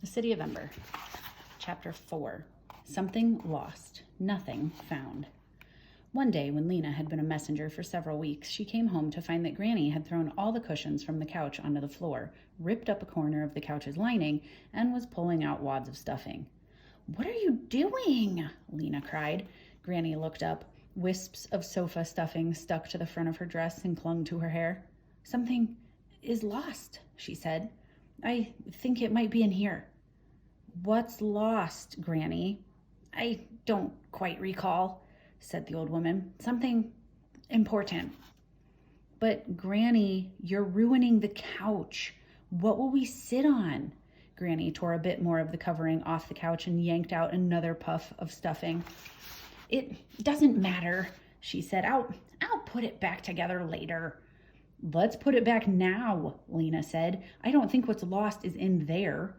The City of Ember, Chapter 4. Something lost, nothing found. One day, when Lena had been a messenger for several weeks, she came home to find that Granny had thrown all the cushions from the couch onto the floor, ripped up a corner of the couch's lining, and was pulling out wads of stuffing. "What are you doing?" Lena cried. Granny looked up. Wisps of sofa stuffing stuck to the front of her dress and clung to her hair. "Something is lost," she said. "I think it might be in here." "What's lost, Granny?" "I don't quite recall," said the old woman. "Something important." "But Granny, you're ruining the couch. What will we sit on?" Granny tore a bit more of the covering off the couch and yanked out another puff of stuffing. "It doesn't matter," she said. I'll put it back together later." "Let's put it back now," Lena said. "I don't think what's lost is in there."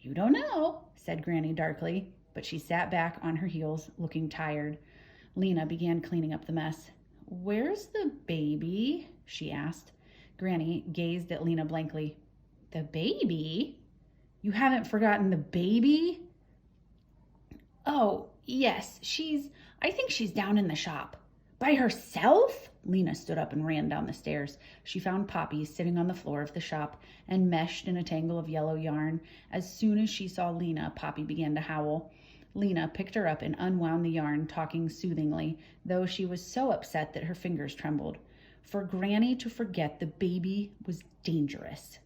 "You don't know," said Granny darkly, but she sat back on her heels, looking tired. Lena began cleaning up the mess. "Where's the baby?" she asked. Granny gazed at Lena blankly. "The baby? You haven't forgotten the baby?" "Oh, yes, I think she's down in the shop." "By herself?" Lena stood up and ran down the stairs. She found Poppy sitting on the floor of the shop, enmeshed in a tangle of yellow yarn. As soon as she saw Lena, Poppy began to howl. Lena picked her up and unwound the yarn, talking soothingly, though she was so upset that her fingers trembled. For Granny to forget the baby was dangerous.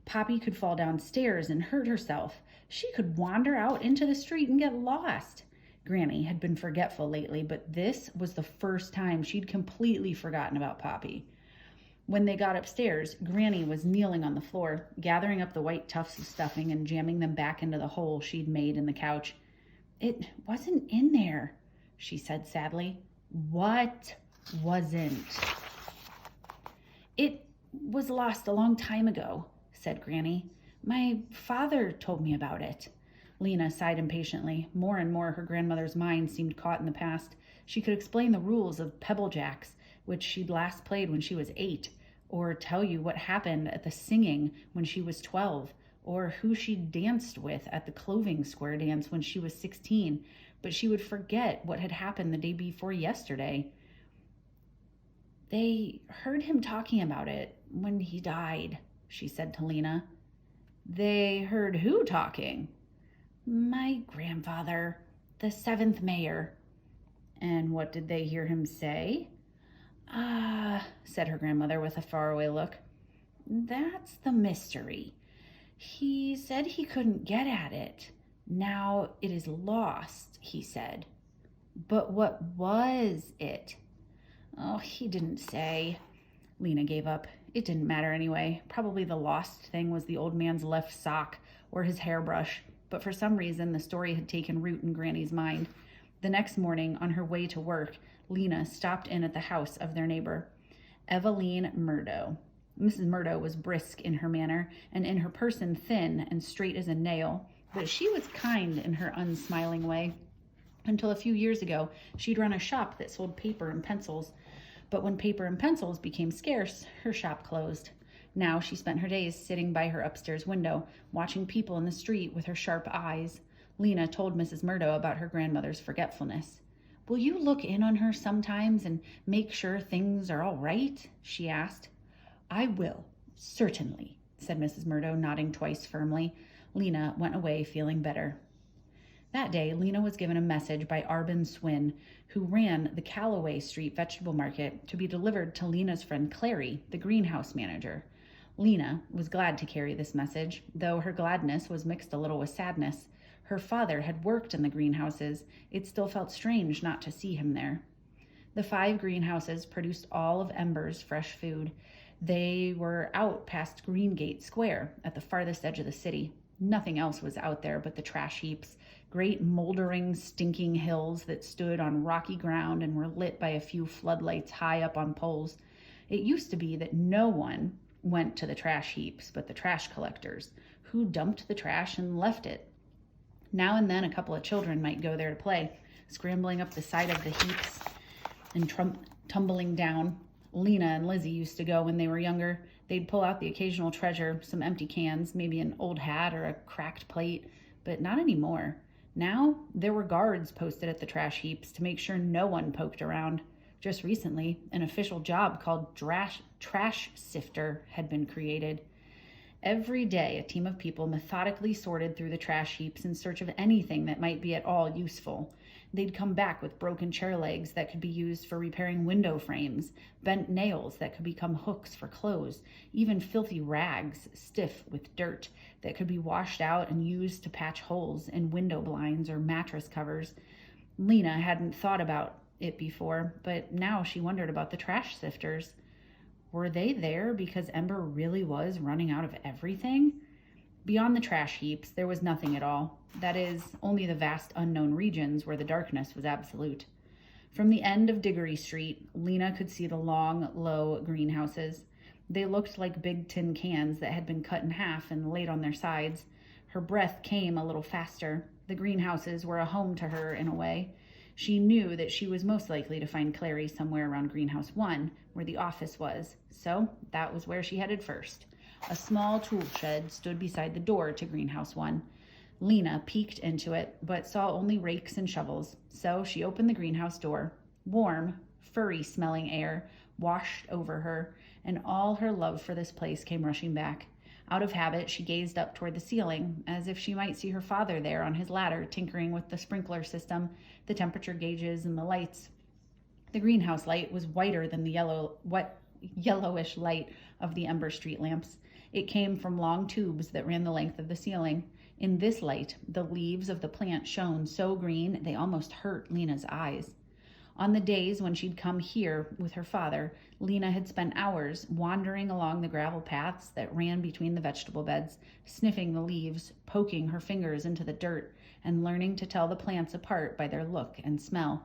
Poppy could fall downstairs and hurt herself. She could wander out into the street and get lost. Granny had been forgetful lately, but this was the first time she'd completely forgotten about Poppy. When they got upstairs, Granny was kneeling on the floor, gathering up the white tufts of stuffing and jamming them back into the hole she'd made in the couch. "It wasn't in there," she said sadly. "What wasn't?" "It was lost a long time ago," said Granny. "My father told me about it." Lena sighed impatiently. More and more her grandmother's mind seemed caught in the past. She could explain the rules of pebble jacks, which she'd last played when she was 8, or tell you what happened at the singing when she was 12, or who she danced with at the clothing square dance when she was 16, but she would forget what had happened the day before yesterday. "They heard him talking about it when he died," she said to Lena. "They heard who talking?" "My grandfather, the 7th mayor." "And what did they hear him say?" Said her grandmother with a faraway look. "That's the mystery. He said he couldn't get at it. Now it is lost, he said." "But what was it?" "Oh, he didn't say." Lena gave up. It didn't matter anyway. Probably the lost thing was the old man's left sock or his hairbrush. But for some reason, the story had taken root in Granny's mind. The next morning, on her way to work, Lena stopped in at the house of their neighbor, Eveline Murdo. Mrs. Murdo was brisk in her manner, and in her person thin and straight as a nail, but she was kind in her unsmiling way. Until a few years ago, she'd run a shop that sold paper and pencils. But when paper and pencils became scarce, her shop closed. Now she spent her days sitting by her upstairs window, watching people in the street with her sharp eyes. Lena told Mrs. Murdo about her grandmother's forgetfulness. "Will you look in on her sometimes and make sure things are all right?" she asked. "I will, certainly," said Mrs. Murdo, nodding twice firmly. Lena went away feeling better. That day, Lena was given a message by Arbin Swin, who ran the Callaway Street vegetable market, to be delivered to Lena's friend Clary, the greenhouse manager. Lena was glad to carry this message, though her gladness was mixed a little with sadness. Her father had worked in the greenhouses. It still felt strange not to see him there. The 5 greenhouses produced all of Ember's fresh food. They were out past Greengate Square at the farthest edge of the city. Nothing else was out there but the trash heaps, great moldering, stinking hills that stood on rocky ground and were lit by a few floodlights high up on poles. It used to be that no one went to the trash heaps but the trash collectors, who dumped the trash and left it. Now and then a couple of children might go there to play, scrambling up the side of the heaps and tumbling down. Lena and Lizzie used to go when they were younger. They'd pull out the occasional treasure, some empty cans, maybe an old hat or a cracked plate, but not anymore. Now, there were guards posted at the trash heaps to make sure no one poked around. Just recently, an official job called trash sifter had been created. Every day, a team of people methodically sorted through the trash heaps in search of anything that might be at all useful. They'd come back with broken chair legs that could be used for repairing window frames, bent nails that could become hooks for clothes, even filthy rags, stiff with dirt, that could be washed out and used to patch holes in window blinds or mattress covers. Lena hadn't thought about it before, but now she wondered about the trash sifters. Were they there because Ember really was running out of everything? Beyond the trash heaps, there was nothing at all. That is, only the vast unknown regions where the darkness was absolute. From the end of Diggory Street, Lena could see the long, low greenhouses. They looked like big tin cans that had been cut in half and laid on their sides. Her breath came a little faster. The greenhouses were a home to her in a way. She knew that she was most likely to find Clary somewhere around Greenhouse 1, where the office was, so that was where she headed first. A small tool shed stood beside the door to Greenhouse 1. Lena peeked into it, but saw only rakes and shovels, so she opened the greenhouse door. Warm, furry-smelling air washed over her, and all her love for this place came rushing back. Out of habit, she gazed up toward the ceiling, as if she might see her father there on his ladder, tinkering with the sprinkler system, the temperature gauges, and the lights. The greenhouse light was whiter than the yellowish light of the Ember street lamps. It came from long tubes that ran the length of the ceiling. In this light, the leaves of the plant shone so green they almost hurt Lena's eyes. On the days when she'd come here with her father, Lena had spent hours wandering along the gravel paths that ran between the vegetable beds, sniffing the leaves, poking her fingers into the dirt, and learning to tell the plants apart by their look and smell.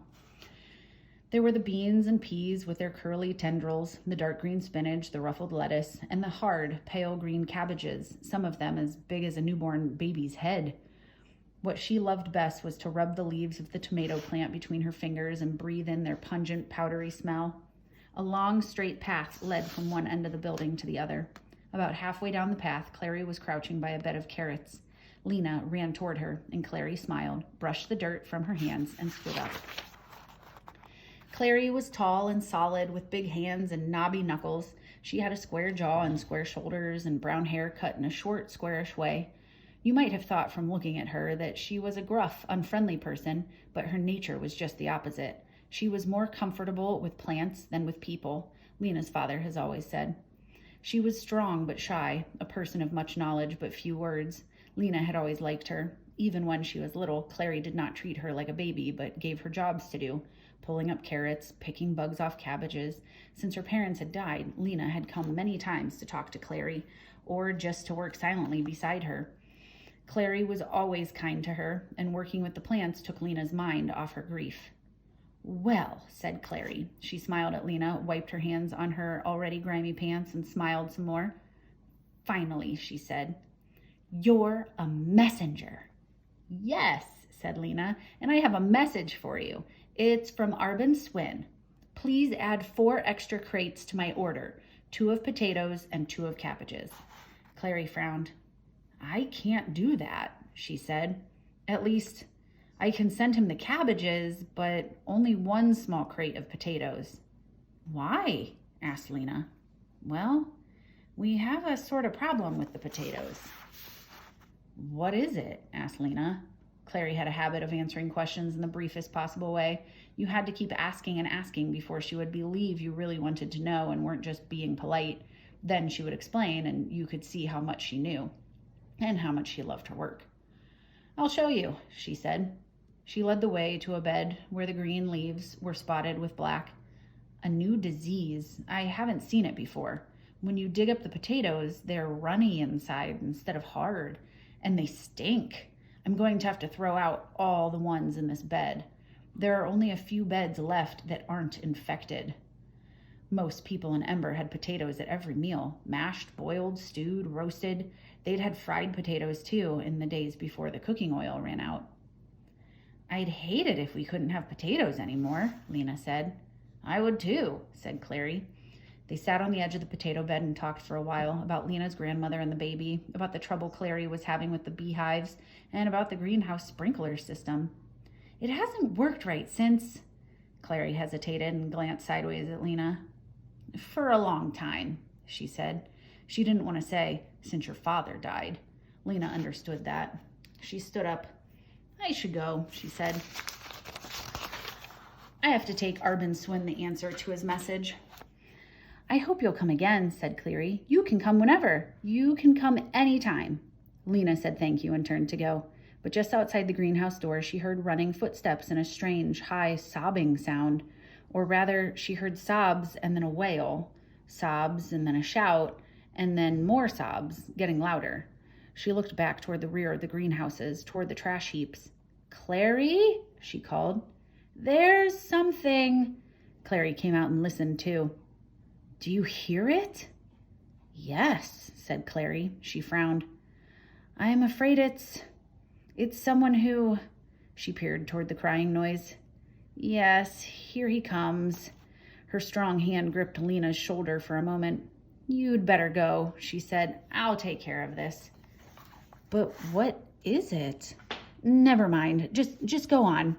There were the beans and peas with their curly tendrils, the dark green spinach, the ruffled lettuce, and the hard, pale green cabbages, some of them as big as a newborn baby's head. What she loved best was to rub the leaves of the tomato plant between her fingers and breathe in their pungent, powdery smell. A long, straight path led from one end of the building to the other. About halfway down the path, Clary was crouching by a bed of carrots. Lena ran toward her, and Clary smiled, brushed the dirt from her hands, and stood up. Clary was tall and solid, with big hands and knobby knuckles. She had a square jaw and square shoulders and brown hair cut in a short, squarish way. You might have thought from looking at her that she was a gruff, unfriendly person, but her nature was just the opposite. She was more comfortable with plants than with people, Lena's father has always said. She was strong but shy, a person of much knowledge but few words. Lena had always liked her. Even when she was little, Clary did not treat her like a baby, but gave her jobs to do, pulling up carrots, picking bugs off cabbages. Since her parents had died, Lena had come many times to talk to Clary, or just to work silently beside her. Clary was always kind to her, and working with the plants took Lena's mind off her grief. "Well," said Clary. She smiled at Lena, wiped her hands on her already grimy pants, and smiled some more. "Finally," she said. "You're a messenger." "Yes," said Lena, "and I have a message for you. It's from Arbin Swin. Please add 4 extra crates to my order, 2 of potatoes and 2 of cabbages." Clary frowned. "I can't do that," she said. "At least, I can send him the cabbages, but only 1 small crate of potatoes." "Why?" asked Lena. "Well, we have a sort of problem with the potatoes." "What is it?" asked Lena. Clary had a habit of answering questions in the briefest possible way. You had to keep asking and asking before she would believe you really wanted to know and weren't just being polite. Then she would explain, and you could see how much she knew and how much she loved her work. "I'll show you," she said. She led the way to a bed where the green leaves were spotted with black. "A new disease. I haven't seen it before. When you dig up the potatoes, they're runny inside instead of hard, and they stink. I'm going to have to throw out all the ones in this bed. There are only a few beds left that aren't infected." Most people in Ember had potatoes at every meal, mashed, boiled, stewed, roasted. They'd had fried potatoes too in the days before the cooking oil ran out. "I'd hate it if we couldn't have potatoes anymore," Lena said. "I would too," said Clary. They sat on the edge of the potato bed and talked for a while about Lena's grandmother and the baby, about the trouble Clary was having with the beehives, and about the greenhouse sprinkler system. It hasn't worked right since... Clary hesitated and glanced sideways at Lena. For a long time, she said. She didn't want to say, since your father died. Lena understood that. She stood up. I should go, she said. I have to take Arbin Swin the answer to his message. I hope you'll come again, said Cleary. You can come whenever. You can come anytime. Lena said thank you and turned to go. But just outside the greenhouse door, she heard running footsteps and a strange, high, sobbing sound. Or rather, she heard sobs and then a wail. Sobs and then a shout, and then more sobs, getting louder. She looked back toward the rear of the greenhouses, toward the trash heaps. Clary, she called. There's something. Clary came out and listened, too. Do you hear it? Yes, said Clary. She frowned. I am afraid it's someone who... She peered toward the crying noise. Yes, here he comes. Her strong hand gripped Lena's shoulder for a moment. You'd better go, she said. I'll take care of this. But what is it? Never mind. Just go on.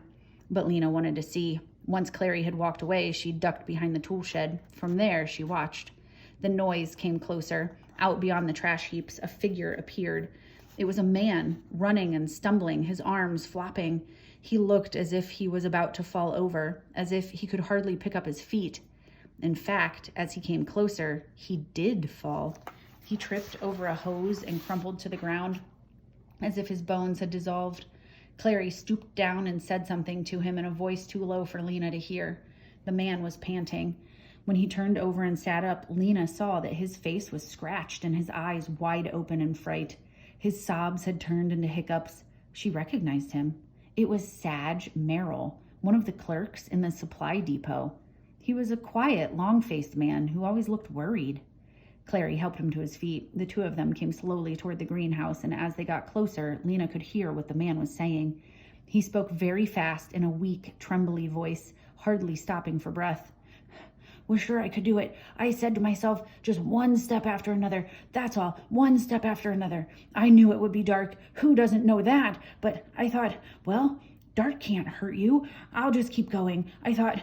But Lena wanted to see. Once Clary had walked away, she ducked behind the tool shed. From there, she watched. The noise came closer. Out beyond the trash heaps, a figure appeared. It was a man, running and stumbling, his arms flopping. He looked as if he was about to fall over, as if he could hardly pick up his feet. In fact, as he came closer, he did fall. He tripped over a hose and crumpled to the ground, as if his bones had dissolved. Clary stooped down and said something to him in a voice too low for Lena to hear. The man was panting. When he turned over and sat up, Lena saw that his face was scratched and his eyes wide open in fright. His sobs had turned into hiccups. She recognized him. It was Sag Merrill, one of the clerks in the supply depot. He was a quiet, long-faced man who always looked worried. Clary helped him to his feet. The two of them came slowly toward the greenhouse, and as they got closer, Lena could hear what the man was saying. He spoke very fast in a weak, trembly voice, hardly stopping for breath. Was sure I could do it. I said to myself, just one step after another. That's all. One step after another. I knew it would be dark. Who doesn't know that? But I thought, well, dark can't hurt you. I'll just keep going. I thought...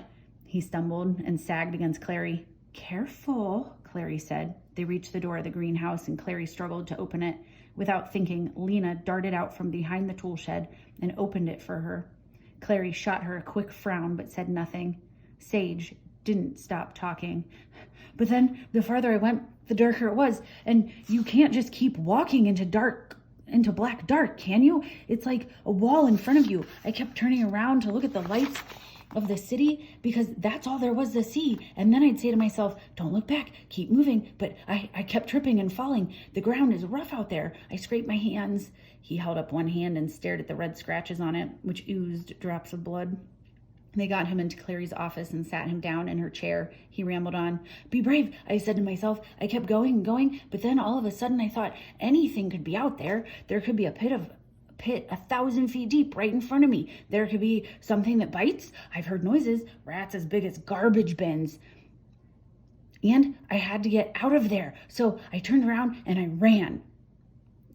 He stumbled and sagged against Clary. Careful, Clary said. They reached the door of the greenhouse and Clary struggled to open it. Without thinking, Lena darted out from behind the tool shed and opened it for her. Clary shot her a quick frown but said nothing. Sage didn't stop talking. But then the farther I went, the darker it was. And you can't just keep walking into black dark, can you? It's like a wall in front of you. I kept turning around to look at the lights of the city because that's all there was to see. And then I'd say to myself, don't look back, keep moving. But I kept tripping and falling. The ground is rough out there. I scraped my hands. He held up one hand and stared at the red scratches on it, which oozed drops of blood. They got him into Clary's office and sat him down in her chair. He rambled on. Be brave, I said to myself. I kept going and going, but then all of a sudden I thought anything could be out there. There could be a pit 1,000 feet deep right in front of me. There could be something that bites. I've heard noises, rats as big as garbage bins. And I had to get out of there. So I turned around and I ran.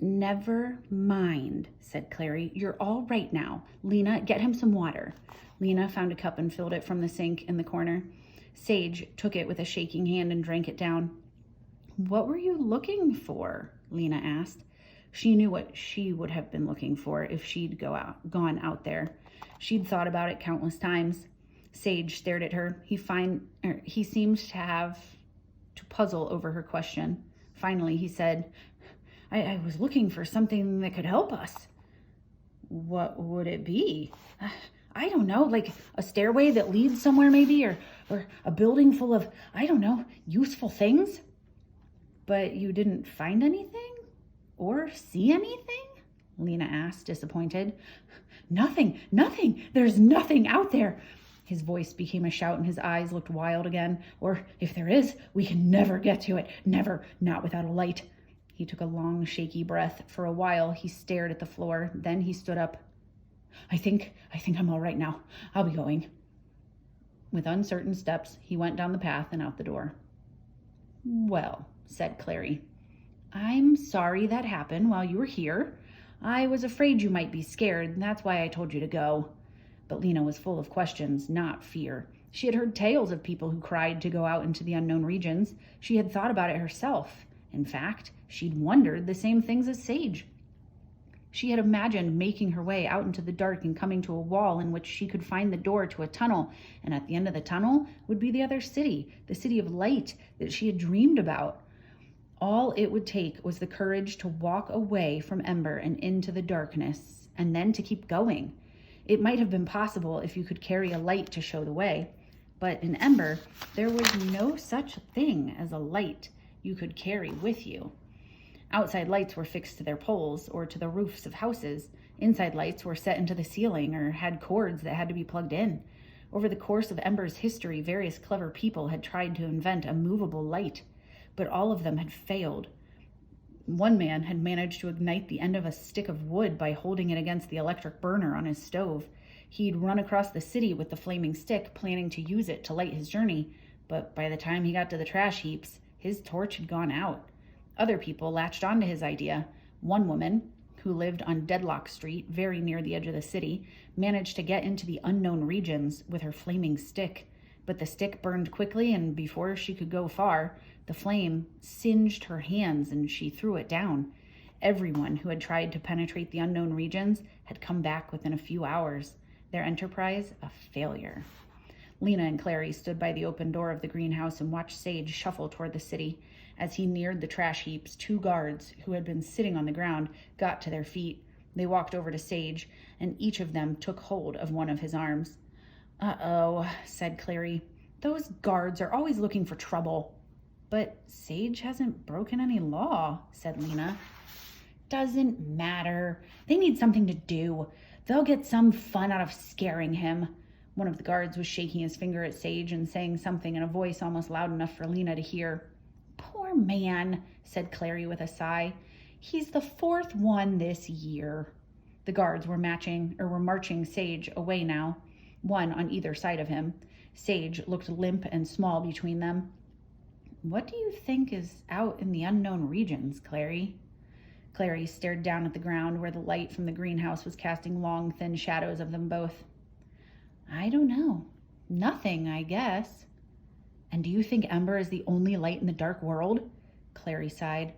Never mind, said Clary. You're all right now. Lena, get him some water. Lena found a cup and filled it from the sink in the corner. Sage took it with a shaking hand and drank it down. What were you looking for? Lena asked. She knew what she would have been looking for if she'd gone out there. She'd thought about it countless times. Sage stared at her. He seemed to puzzle over her question. Finally, he said, I was looking for something that could help us. What would it be? I don't know, like a stairway that leads somewhere maybe, or a building full of, I don't know, useful things. But you didn't find anything? Or see anything? Lena asked, disappointed. Nothing. There's nothing out there. His voice became a shout and his eyes looked wild again. Or if there is, we can never get to it. Never, not without a light. He took a long, shaky breath. For a while, he stared at the floor. Then he stood up. I think I'm all right now. I'll be going. With uncertain steps, he went down the path and out the door. Well, said Clary, I'm sorry that happened while you were here. I was afraid you might be scared, and that's why I told you to go. But Lena was full of questions, not fear. She had heard tales of people who cried to go out into the unknown regions. She had thought about it herself. In fact, she'd wondered the same things as Sage. She had imagined making her way out into the dark and coming to a wall in which she could find the door to a tunnel, and at the end of the tunnel would be the other city, the city of light that she had dreamed about. All it would take was the courage to walk away from Ember and into the darkness, and then to keep going. It might have been possible if you could carry a light to show the way, but in Ember, there was no such thing as a light you could carry with you. Outside lights were fixed to their poles or to the roofs of houses. Inside lights were set into the ceiling or had cords that had to be plugged in. Over the course of Ember's history, various clever people had tried to invent a movable light, but all of them had failed. One man had managed to ignite the end of a stick of wood by holding it against the electric burner on his stove. He'd run across the city with the flaming stick, planning to use it to light his journey, but by the time he got to the trash heaps, his torch had gone out. Other people latched onto his idea. One woman, who lived on Deadlock Street, very near the edge of the city, managed to get into the unknown regions with her flaming stick. But the stick burned quickly, and before she could go far, the flame singed her hands and she threw it down. Everyone who had tried to penetrate the unknown regions had come back within a few hours, their enterprise a failure. Lena and Clary stood by the open door of the greenhouse and watched Sage shuffle toward the city. As he neared the trash heaps, 2 guards who had been sitting on the ground got to their feet. They walked over to Sage, and each of them took hold of one of his arms. "Uh-oh," said Clary. "Those guards are always looking for trouble." "But Sage hasn't broken any law," said Lena. "Doesn't matter. They need something to do. They'll get some fun out of scaring him." One of the guards was shaking his finger at Sage and saying something in a voice almost loud enough for Lena to hear. "Poor man," said Clary with a sigh. "He's the 4th one this year." The guards were marching Sage away now, one on either side of him. Sage looked limp and small between them. "What do you think is out in the unknown regions, Clary?" Clary stared down at the ground where the light from the greenhouse was casting long, thin shadows of them both. "I don't know. Nothing, I guess." "And do you think Ember is the only light in the dark world?" Clary sighed.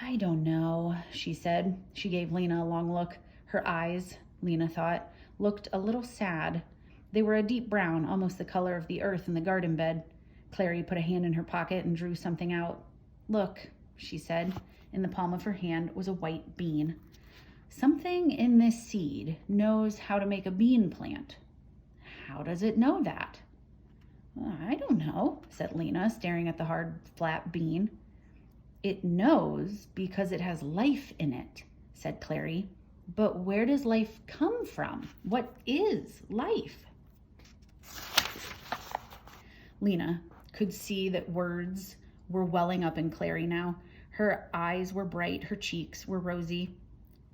"I don't know," she said. She gave Lena a long look. Her eyes, Lena thought, looked a little sad. They were a deep brown, almost the color of the earth in the garden bed. Clary put a hand in her pocket and drew something out. "Look," she said. In the palm of her hand was a white bean. "Something in this seed knows how to make a bean plant." "How does it know that?" "I don't know," said Lena, staring at the hard, flat bean. "It knows because it has life in it," said Clary. "But where does life come from? What is life?" Lena could see that words were welling up in Clary now. Her eyes were bright, her cheeks were rosy.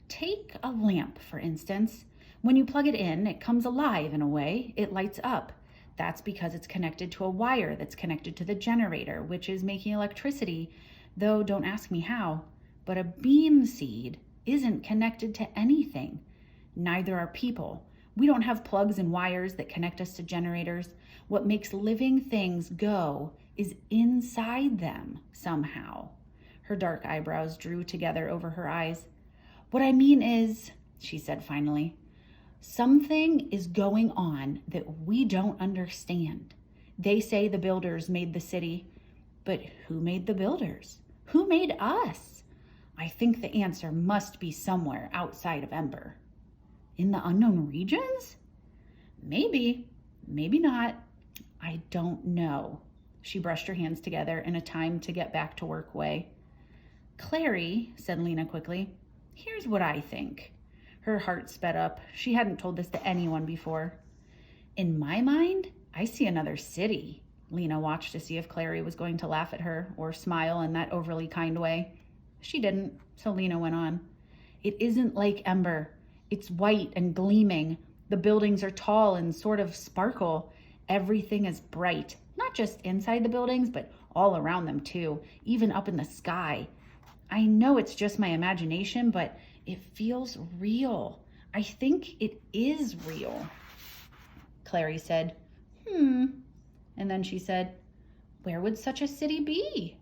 "Take a lamp, for instance. When you plug it in, it comes alive in a way. It lights up. That's because it's connected to a wire that's connected to the generator, which is making electricity, though don't ask me how. But a bean seed isn't connected to anything. Neither are people. We don't have plugs and wires that connect us to generators. What makes living things go is inside them somehow." Her dark eyebrows drew together over her eyes. "What I mean is," she said finally, "something is going on that we don't understand. They say the builders made the city, but who made the builders? Who made us? I think the answer must be somewhere outside of Ember." "In the unknown regions?" "Maybe, maybe not. I don't know." She brushed her hands together in a time to get back to work way. "Clary," said Lena quickly, "here's what I think." Her heart sped up. She hadn't told this to anyone before. "In my mind, I see another city." Lena watched to see if Clary was going to laugh at her or smile in that overly kind way. She didn't, so Lena went on. "It isn't like Ember. It's white and gleaming. The buildings are tall and sort of sparkle. Everything is bright, not just inside the buildings, but all around them too, even up in the sky. I know it's just my imagination, but it feels real. I think it is real. Clary said, And then she said, where would such a city be?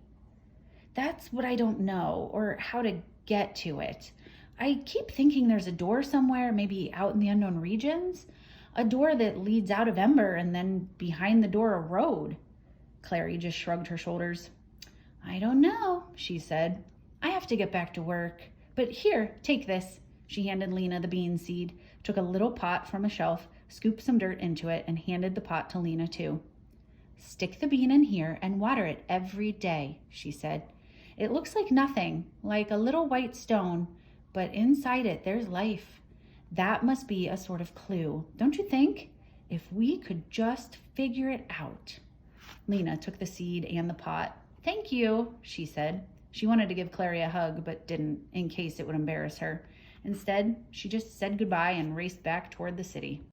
That's what I don't know, or how to get to it. I keep thinking there's a door somewhere, maybe out in the unknown regions. A door that leads out of Ember, and then behind the door a road. Clary just shrugged her shoulders. I don't know, she said. I have to get back to work. But here, take this. She handed Lena the bean seed, took a little pot from a shelf, scooped some dirt into it, and handed the pot to Lena too. Stick the bean in here and water it every day, she said. It looks like nothing, like a little white stone, but inside it there's life. That must be a sort of clue, don't you think? If we could just figure it out. Lena took the seed and the pot. Thank you, she said. She wanted to give Clary a hug, but didn't, in case it would embarrass her. Instead, she just said goodbye and raced back toward the city.